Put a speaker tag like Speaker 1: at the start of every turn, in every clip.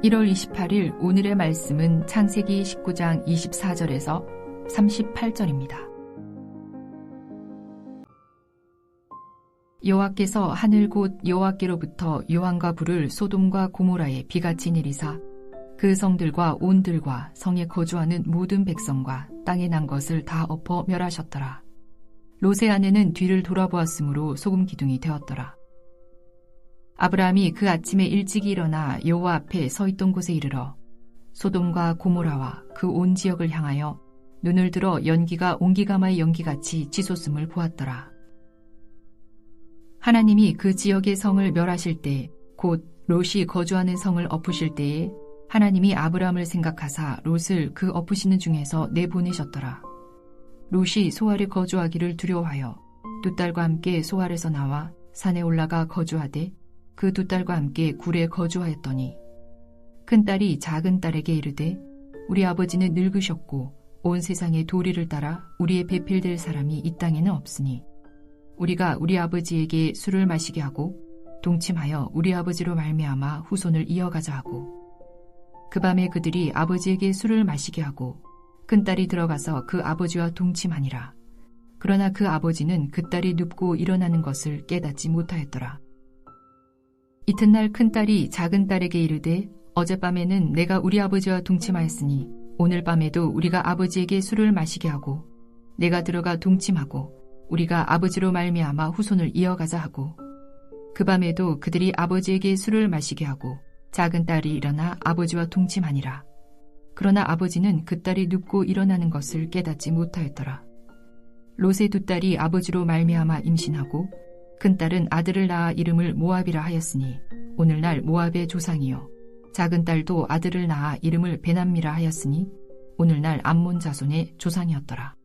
Speaker 1: 1월 28일 오늘의 말씀은 창세기 19장 24절에서 38절입니다. 여호와께서 하늘 곧 여호와께로부터 유황과 불을 소돔과 고모라에 비같이 내리사 그 성들과 온들과 성에 거주하는 모든 백성과 땅에 난 것을 다 엎어 멸하셨더라. 롯의 아내는 뒤를 돌아보았으므로 소금 기둥이 되었더라. 아브라함이 그 아침에 일찍이 일어나 여호와 앞에 서 있던 곳에 이르러 소돔과 고모라와 그 온 지역을 향하여 눈을 들어 연기가 온기가마의 연기같이 치솟음을 보았더라. 하나님이 그 지역의 성을 멸하실 때 곧 롯이 거주하는 성을 엎으실 때에 하나님이 아브라함을 생각하사 롯을 그 엎으시는 중에서 내보내셨더라. 롯이 소알에 거주하기를 두려워하여 두 딸과 함께 소알에서 나와 산에 올라가 거주하되 그 두 딸과 함께 굴에 거주하였더니 큰딸이 작은 딸에게 이르되 우리 아버지는 늙으셨고 온 세상의 도리를 따라 우리의 배필될 사람이 이 땅에는 없으니 우리가 우리 아버지에게 술을 마시게 하고 동침하여 우리 아버지로 말미암아 후손을 이어가자 하고 그 밤에 그들이 아버지에게 술을 마시게 하고 큰딸이 들어가서 그 아버지와 동침하니라. 그러나 그 아버지는 그 딸이 눕고 일어나는 것을 깨닫지 못하였더라. 이튿날 큰딸이 작은 딸에게 이르되 어젯밤에는 내가 우리 아버지와 동침하였으니 오늘 밤에도 우리가 아버지에게 술을 마시게 하고 내가 들어가 동침하고 우리가 아버지로 말미암아 후손을 이어가자 하고 그 밤에도 그들이 아버지에게 술을 마시게 하고 작은 딸이 일어나 아버지와 동침하니라. 그러나 아버지는 그 딸이 눕고 일어나는 것을 깨닫지 못하였더라. 롯의 두 딸이 아버지로 말미암아 임신하고 큰딸은 아들을 낳아 이름을 모압이라 하였으니 오늘날 모압의 조상이요 작은 딸도 아들을 낳아 이름을 베남미라 하였으니 오늘날 암몬 자손의 조상이었더라.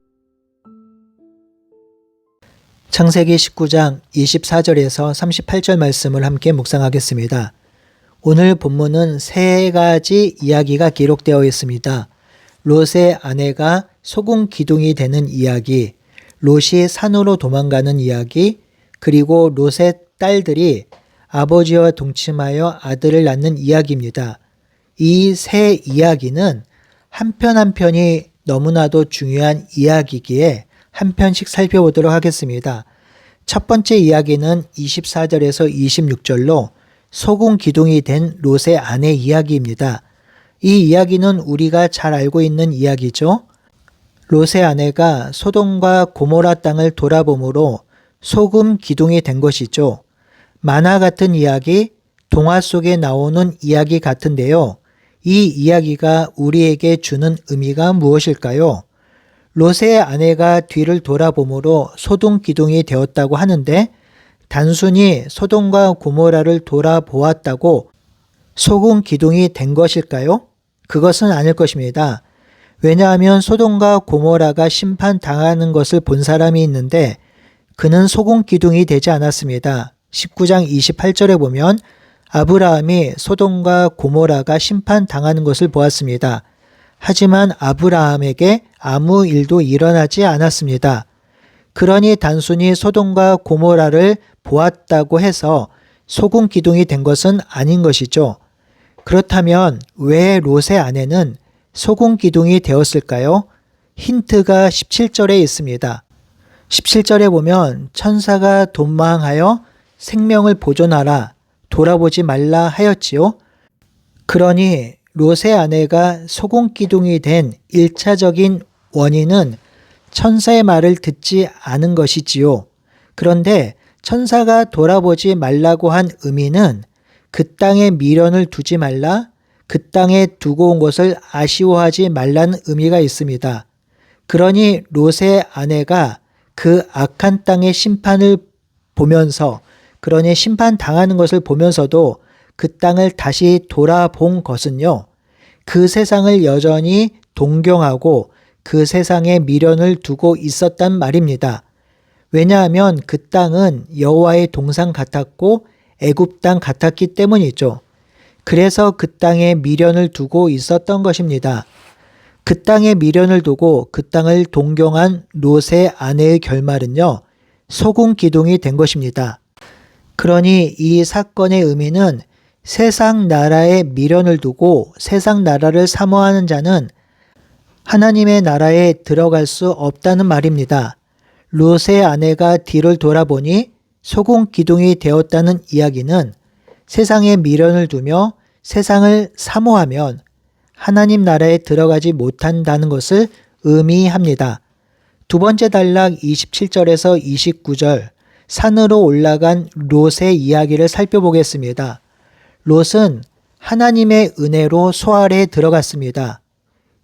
Speaker 2: 창세기 19장 24절에서 38절 말씀을 함께 묵상하겠습니다. 오늘 본문은 세 가지 이야기가 기록되어 있습니다. 롯의 아내가 소금 기둥이 되는 이야기, 롯이 산으로 도망가는 이야기, 그리고 롯의 딸들이 아버지와 동침하여 아들을 낳는 이야기입니다. 이 세 이야기는 한 편 한 편이 너무나도 중요한 이야기기에 한 편씩 살펴보도록 하겠습니다. 첫 번째 이야기는 24절에서 26절로 소금 기둥이 된 롯의 아내 이야기입니다. 이 이야기는 우리가 잘 알고 있는 이야기죠. 롯의 아내가 소돔과 고모라 땅을 돌아보므로 소금 기둥이 된 것이죠. 만화 같은 이야기, 동화 속에 나오는 이야기 같은데요. 이 이야기가 우리에게 주는 의미가 무엇일까요? 롯의 아내가 뒤를 돌아보므로 소돔 기둥이 되었다고 하는데 단순히 소돔과 고모라를 돌아보았다고 소금 기둥이 된 것일까요? 그것은 아닐 것입니다. 왜냐하면 소돔과 고모라가 심판당하는 것을 본 사람이 있는데 그는 소금 기둥이 되지 않았습니다. 19장 28절에 보면 아브라함이 소돔과 고모라가 심판당하는 것을 보았습니다. 하지만 아브라함에게 아무 일도 일어나지 않았습니다. 그러니 단순히 소돔과 고모라를 보았다고 해서 소금 기둥이 된 것은 아닌 것이죠. 그렇다면 왜 롯의 아내는 소금 기둥이 되었을까요? 힌트가 17절에 있습니다. 17절에 보면 천사가 도망하여 생명을 보존하라 돌아보지 말라 하였지요. 그러니 롯의 아내가 소금 기둥이 된 1차적인 원인은 천사의 말을 듣지 않은 것이지요. 그런데 천사가 돌아보지 말라고 한 의미는 그 땅에 미련을 두지 말라, 그 땅에 두고 온 것을 아쉬워하지 말라는 의미가 있습니다. 그러니 롯의 아내가 그 악한 땅의 심판을 보면서, 그러니 심판당하는 것을 보면서도 그 땅을 다시 돌아본 것은요, 그 세상을 여전히 동경하고 그 세상에 미련을 두고 있었단 말입니다. 왜냐하면 그 땅은 여호와의 동산 같았고 애굽 땅 같았기 때문이죠. 그래서 그 땅에 미련을 두고 있었던 것입니다. 그 땅에 미련을 두고 그 땅을 동경한 롯의 아내의 결말은요, 소금 기둥이 된 것입니다. 그러니 이 사건의 의미는 세상 나라에 미련을 두고 세상 나라를 사모하는 자는 하나님의 나라에 들어갈 수 없다는 말입니다. 롯의 아내가 뒤를 돌아보니 소금 기둥이 되었다는 이야기는 세상에 미련을 두며 세상을 사모하면 하나님 나라에 들어가지 못한다는 것을 의미합니다. 두 번째 단락 27절에서 29절 산으로 올라간 롯의 이야기를 살펴보겠습니다. 롯은 하나님의 은혜로 소알에 들어갔습니다.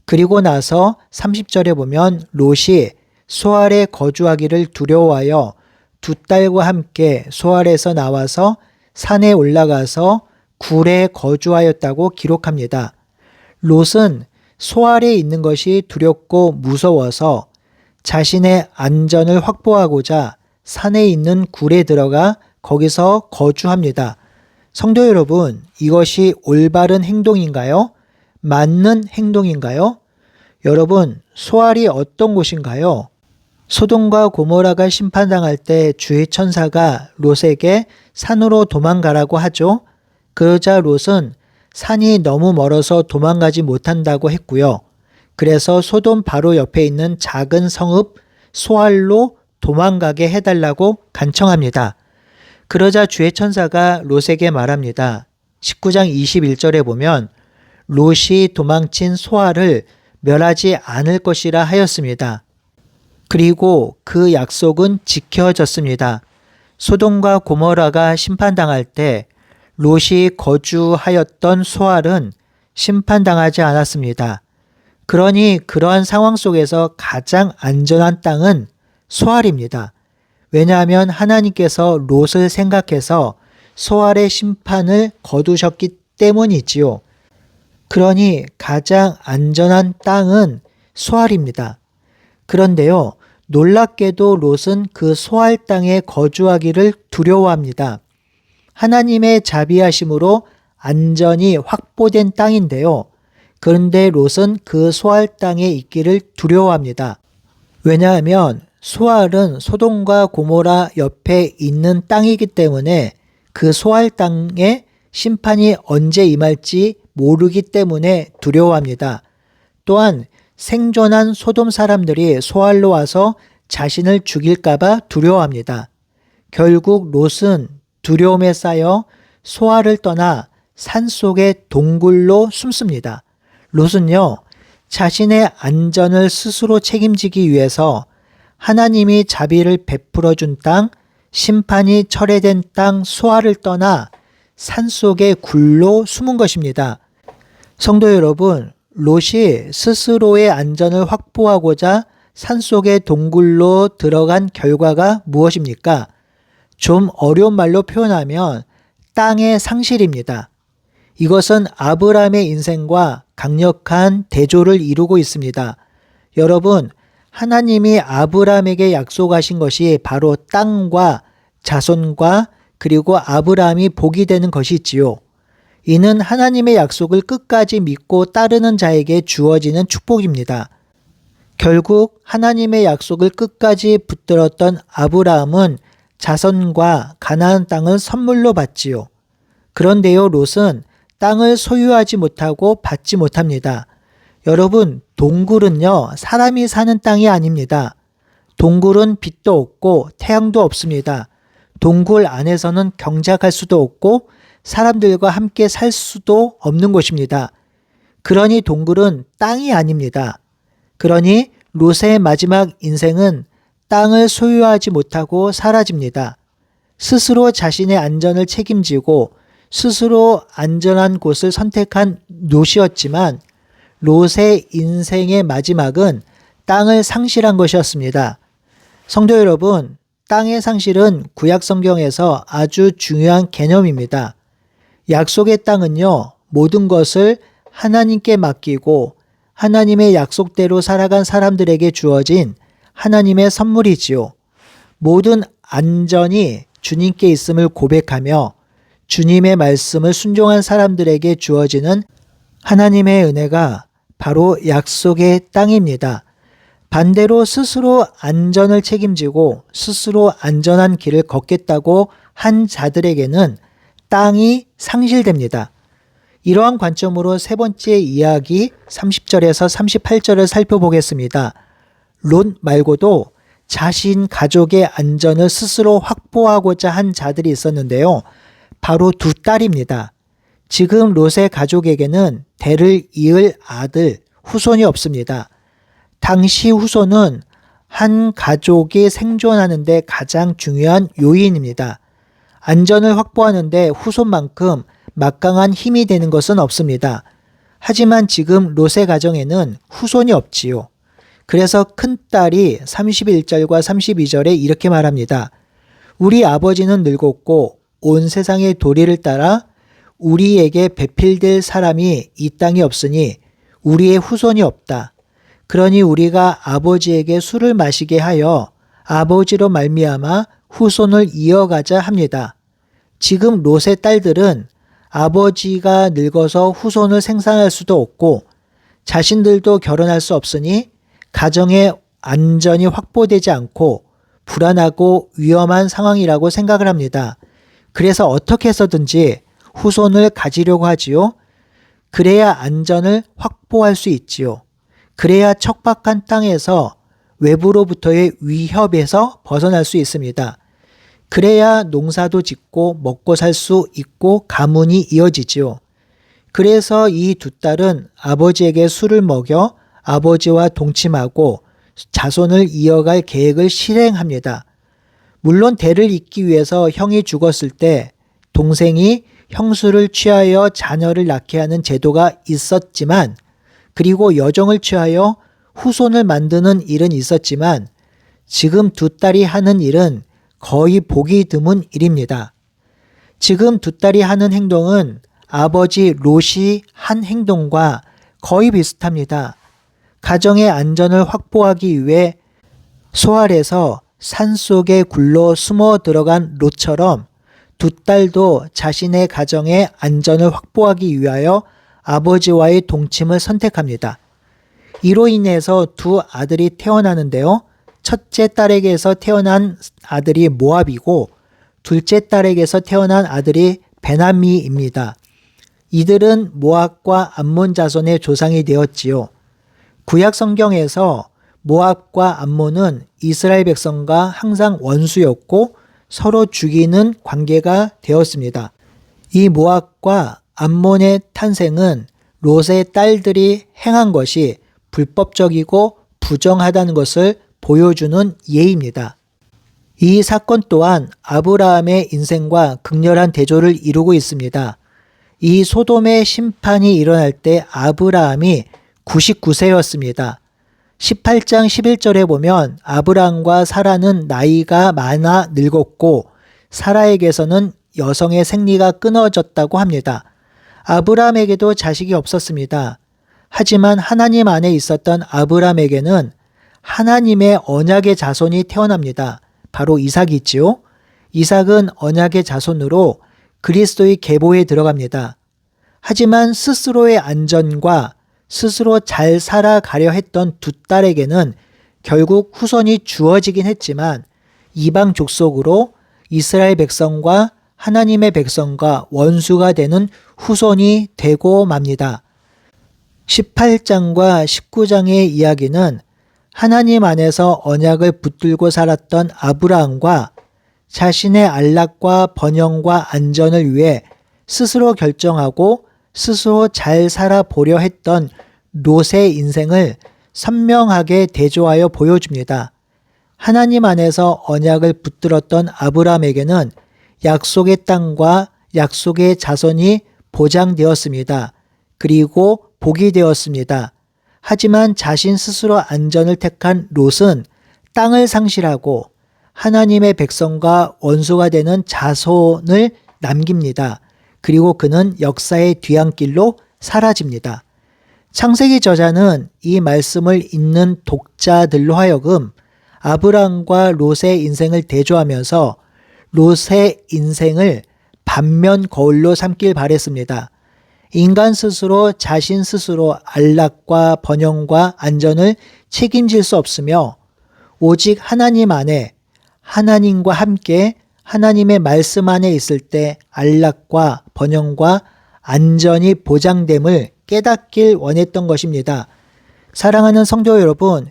Speaker 2: 그리고 나서 30절에 보면 롯이 소알에 거주하기를 두려워하여 두 딸과 함께 소알에서 나와서 산에 올라가서 굴에 거주하였다고 기록합니다. 롯은 소알에 있는 것이 두렵고 무서워서 자신의 안전을 확보하고자 산에 있는 굴에 들어가 거기서 거주합니다. 성도 여러분, 이것이 올바른 행동인가요? 맞는 행동인가요? 여러분, 소알이 어떤 곳인가요? 소돔과 고모라가 심판당할 때 주의 천사가 롯에게 산으로 도망가라고 하죠. 그러자 롯은 산이 너무 멀어서 도망가지 못한다고 했고요. 그래서 소돔 바로 옆에 있는 작은 성읍 소알로 도망가게 해달라고 간청합니다. 그러자 주의 천사가 롯에게 말합니다. 19장 21절에 보면 롯이 도망친 소알을 멸하지 않을 것이라 하였습니다. 그리고 그 약속은 지켜졌습니다. 소돔과 고모라가 심판당할 때 롯이 거주하였던 소알은 심판당하지 않았습니다. 그러니 그러한 상황 속에서 가장 안전한 땅은 소알입니다. 왜냐하면 하나님께서 롯을 생각해서 소알의 심판을 거두셨기 때문이지요. 그러니 가장 안전한 땅은 소알입니다. 그런데요, 놀랍게도 롯은 그 소알 땅에 거주하기를 두려워합니다. 하나님의 자비하심으로 안전이 확보된 땅인데요. 그런데 롯은 그 소알 땅에 있기를 두려워합니다. 왜냐하면 소알은 소돔과 고모라 옆에 있는 땅이기 때문에 그 소알 땅에 심판이 언제 임할지 모르기 때문에 두려워합니다. 또한 생존한 소돔 사람들이 소알로 와서 자신을 죽일까봐 두려워합니다. 결국 롯은 두려움에 쌓여 소알을 떠나 산속의 동굴로 숨습니다. 롯은요, 자신의 안전을 스스로 책임지기 위해서 하나님이 자비를 베풀어 준 땅, 심판이 철회된 땅 소알을 떠나 산속의 굴로 숨은 것입니다. 성도 여러분, 롯이 스스로의 안전을 확보하고자 산속의 동굴로 들어간 결과가 무엇입니까? 좀 어려운 말로 표현하면 땅의 상실입니다. 이것은 아브라함의 인생과 강력한 대조를 이루고 있습니다. 여러분, 하나님이 아브라함에게 약속하신 것이 바로 땅과 자손과 그리고 아브라함이 복이 되는 것이지요. 이는 하나님의 약속을 끝까지 믿고 따르는 자에게 주어지는 축복입니다. 결국 하나님의 약속을 끝까지 붙들었던 아브라함은 자손과 가나안 땅을 선물로 받지요. 그런데요, 롯은 땅을 소유하지 못하고 받지 못합니다. 여러분, 동굴은요, 사람이 사는 땅이 아닙니다. 동굴은 빛도 없고 태양도 없습니다. 동굴 안에서는 경작할 수도 없고 사람들과 함께 살 수도 없는 곳입니다. 그러니 동굴은 땅이 아닙니다. 그러니 롯의 마지막 인생은 땅을 소유하지 못하고 사라집니다. 스스로 자신의 안전을 책임지고 스스로 안전한 곳을 선택한 롯이었지만 롯의 인생의 마지막은 땅을 상실한 것이었습니다. 성도 여러분, 땅의 상실은 구약 성경에서 아주 중요한 개념입니다. 약속의 땅은요, 모든 것을 하나님께 맡기고 하나님의 약속대로 살아간 사람들에게 주어진 하나님의 선물이지요. 모든 안전이 주님께 있음을 고백하며 주님의 말씀을 순종한 사람들에게 주어지는 하나님의 은혜가 바로 약속의 땅입니다. 반대로 스스로 안전을 책임지고 스스로 안전한 길을 걷겠다고 한 자들에게는 땅이 상실됩니다. 이러한 관점으로 세 번째 이야기 30절에서 38절을 살펴보겠습니다. 롯 말고도 자신 가족의 안전을 스스로 확보하고자 한 자들이 있었는데요. 바로 두 딸입니다. 지금 롯의 가족에게는 대를 이을 아들, 후손이 없습니다. 당시 후손은 한 가족이 생존하는 데 가장 중요한 요인입니다. 안전을 확보하는데 후손만큼 막강한 힘이 되는 것은 없습니다. 하지만 지금 롯의 가정에는 후손이 없지요. 그래서 큰딸이 31절과 32절에 이렇게 말합니다. 우리 아버지는 늙었고 온 세상의 도리를 따라 우리에게 배필될 사람이 이 땅에 없으니 우리의 후손이 없다. 그러니 우리가 아버지에게 술을 마시게 하여 아버지로 말미암아 후손을 이어가자 합니다. 지금 롯의 딸들은 아버지가 늙어서 후손을 생산할 수도 없고 자신들도 결혼할 수 없으니 가정의 안전이 확보되지 않고 불안하고 위험한 상황이라고 생각을 합니다. 그래서 어떻게 해서든지 후손을 가지려고 하지요. 그래야 안전을 확보할 수 있지요. 그래야 척박한 땅에서 외부로부터의 위협에서 벗어날 수 있습니다. 그래야 농사도 짓고 먹고 살 수 있고 가문이 이어지지요. 그래서 이 두 딸은 아버지에게 술을 먹여 아버지와 동침하고 자손을 이어갈 계획을 실행합니다. 물론 대를 잇기 위해서 형이 죽었을 때 동생이 형수를 취하여 자녀를 낳게 하는 제도가 있었지만, 그리고 여종을 취하여 후손을 만드는 일은 있었지만 지금 두 딸이 하는 일은 거의 보기 드문 일입니다. 지금 두 딸이 하는 행동은 아버지 롯이 한 행동과 거의 비슷합니다. 가정의 안전을 확보하기 위해 소알에서 산속에 굴러 숨어 들어간 롯처럼 두 딸도 자신의 가정의 안전을 확보하기 위하여 아버지와의 동침을 선택합니다. 이로 인해서 두 아들이 태어나는데요. 첫째 딸에게서 태어난 아들이 모압이고 둘째 딸에게서 태어난 아들이 베나미입니다. 이들은 모압과 암몬 자손의 조상이 되었지요. 구약 성경에서 모압과 암몬은 이스라엘 백성과 항상 원수였고 서로 죽이는 관계가 되었습니다. 이 모압과 암몬의 탄생은 롯의 딸들이 행한 것이 불법적이고 부정하다는 것을 보여주는 예입니다. 이 사건 또한 아브라함의 인생과 극렬한 대조를 이루고 있습니다. 이 소돔의 심판이 일어날 때 아브라함이 99세였습니다. 18장 11절에 보면 아브라함과 사라는 나이가 많아 늙었고 사라에게서는 여성의 생리가 끊어졌다고 합니다. 아브라함에게도 자식이 없었습니다. 하지만 하나님 안에 있었던 아브라함에게는 하나님의 언약의 자손이 태어납니다. 바로 이삭이지요. 이삭은 언약의 자손으로 그리스도의 계보에 들어갑니다. 하지만 스스로의 안전과 스스로 잘 살아가려 했던 두 딸에게는 결국 후손이 주어지긴 했지만 이방 족속으로 이스라엘 백성과 하나님의 백성과 원수가 되는 후손이 되고 맙니다. 18장과 19장의 이야기는 하나님 안에서 언약을 붙들고 살았던 아브라함과 자신의 안락과 번영과 안전을 위해 스스로 결정하고 스스로 잘 살아보려 했던 롯의 인생을 선명하게 대조하여 보여줍니다. 하나님 안에서 언약을 붙들었던 아브라함에게는 약속의 땅과 약속의 자손이 보장되었습니다. 그리고 복이 되었습니다. 하지만 자신 스스로 안전을 택한 롯은 땅을 상실하고 하나님의 백성과 원수가 되는 자손을 남깁니다. 그리고 그는 역사의 뒤안길로 사라집니다. 창세기 저자는 이 말씀을 읽는 독자들로 하여금 아브라함과 롯의 인생을 대조하면서 롯의 인생을 반면 거울로 삼길 바랬습니다. 인간 스스로 자신 스스로 안락과 번영과 안전을 책임질 수 없으며 오직 하나님 안에 하나님과 함께 하나님의 말씀 안에 있을 때 안락과 번영과 안전이 보장됨을 깨닫길 원했던 것입니다. 사랑하는 성도 여러분,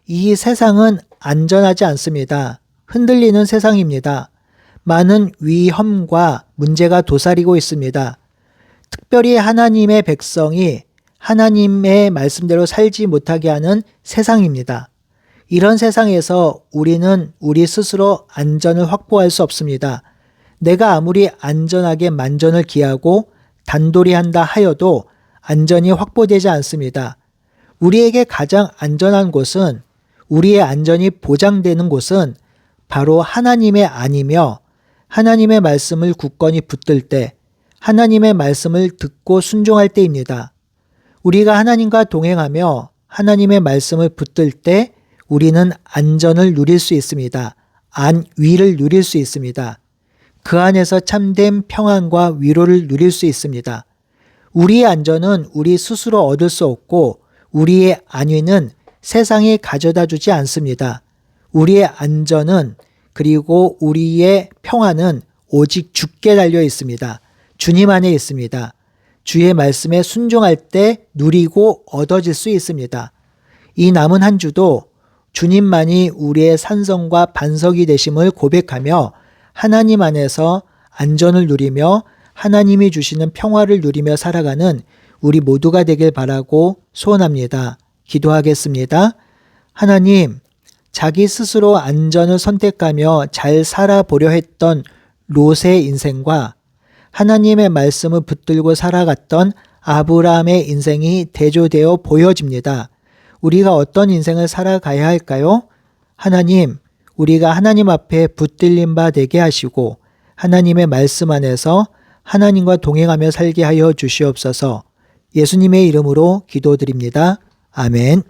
Speaker 2: 이 세상은 안전하지 않습니다. 흔들리는 세상입니다. 많은 위험과 문제가 도사리고 있습니다. 특별히 하나님의 백성이 하나님의 말씀대로 살지 못하게 하는 세상입니다. 이런 세상에서 우리는 우리 스스로 안전을 확보할 수 없습니다. 내가 아무리 안전하게 만전을 기하고 단돌이 한다 하여도 안전이 확보되지 않습니다. 우리에게 가장 안전한 곳은, 우리의 안전이 보장되는 곳은 바로 하나님의 안이며 하나님의 말씀을 굳건히 붙들 때, 하나님의 말씀을 듣고 순종할 때입니다. 우리가 하나님과 동행하며 하나님의 말씀을 붙들 때 우리는 안전을 누릴 수 있습니다. 안위를 누릴 수 있습니다. 그 안에서 참된 평안과 위로를 누릴 수 있습니다. 우리의 안전은 우리 스스로 얻을 수 없고 우리의 안위는 세상이 가져다 주지 않습니다. 우리의 안전은, 그리고 우리의 평안은 오직 주께 달려 있습니다. 주님 안에 있습니다. 주의 말씀에 순종할 때 누리고 얻어질 수 있습니다. 이 남은 한 주도 주님만이 우리의 산성과 반석이 되심을 고백하며 하나님 안에서 안전을 누리며 하나님이 주시는 평화를 누리며 살아가는 우리 모두가 되길 바라고 소원합니다. 기도하겠습니다. 하나님, 자기 스스로 안전을 선택하며 잘 살아보려 했던 롯의 인생과 하나님의 말씀을 붙들고 살아갔던 아브라함의 인생이 대조되어 보여집니다. 우리가 어떤 인생을 살아가야 할까요? 하나님, 우리가 하나님 앞에 붙들린 바 되게 하시고 하나님의 말씀 안에서 하나님과 동행하며 살게 하여 주시옵소서. 예수님의 이름으로 기도드립니다. 아멘.